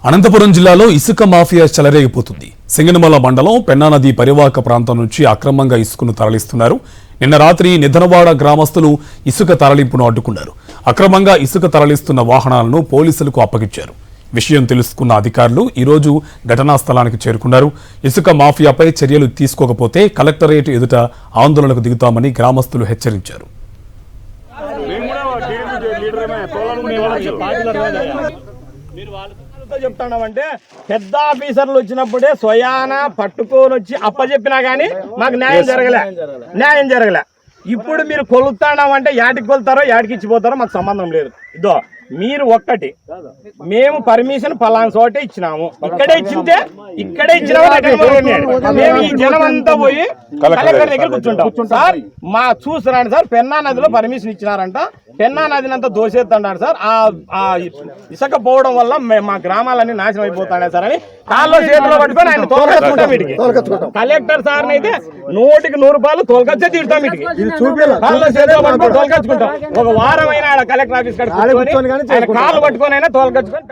అనంతపురం జిల్లాలో ఇసుక మాఫియా చెలరేగిపోతుంది. సింగనమల మండలం పెన్నా నది పరివాహక ప్రాంతం నుంచి అక్రమంగా ఇసుకను తరలిస్తున్నారు. నిన్న రాత్రి నిధనవాడ గ్రామస్తులు ఇసుక తరలింపును అడ్డుకున్నారు. అక్రమంగా ఇసుక తరలిస్తున్న వాహనాలను పోలీసులకు అప్పగించారు. విషయం తెలుసుకున్న అధికారులు ఈరోజు ఘటనా స్థలానికి చేరుకున్నారు. ఇసుక మాఫియాపై చర్యలు తీసుకోకపోతే కలెక్టరేట్ ఎదుట ఆందోళనకు దిగుతామని గ్రామస్తులు హెచ్చరించారు. చెప్తామంటే పెద్ద ఆఫీసర్లు వచ్చినప్పుడే స్వయాన పట్టుకొని వచ్చి అప్పచెప్పినా గానీ మాకు న్యాయం జరగలే. ఇప్పుడు మీరు కొలుతామంటే యాటికి కొలుతారో యాటికి ఇచ్చిపోతారో మాకు సంబంధం లేదు. ఇదో మీరు ఒక్కటి మేము పర్మిషన్ పలానా చోటే ఇచ్చినాము, ఇక్కడే ఇచ్చినాము. మేము ఈ జనం అంతా పోయి కలెక్టర్ దగ్గర కూర్చుంటాం. సార్ మా చూస్తున్నాడు సార్, పెన్నా నదిలో పర్మిషన్ ఇచ్చినారంట, పెన్నా నదిని అంతా దోసేస్తున్నాడు సార్. ఆ ఇసుక పోవడం వల్ల మా గ్రామాలన్నీ నాశనం అయిపోతాయి సార్ అని కాళ్ళు చేతిలో పట్టుకొని ఆయన తోలకచ్చుకుంటాం. వీటికి కలెక్టర్ సార్ అయితే 100కి 100 రూపాయలు తోలకచ్చే తీరుతాం. వీటికి కాళ్ళు చేతిలో పట్టుకొని తోలకచ్చుకుంటాం. ఒక వారం అయినా కలెక్టర్ ఆఫీస్ కాడ ఆయన కాళ్ళు పట్టుకొని అయినా తోలకచ్చుకొని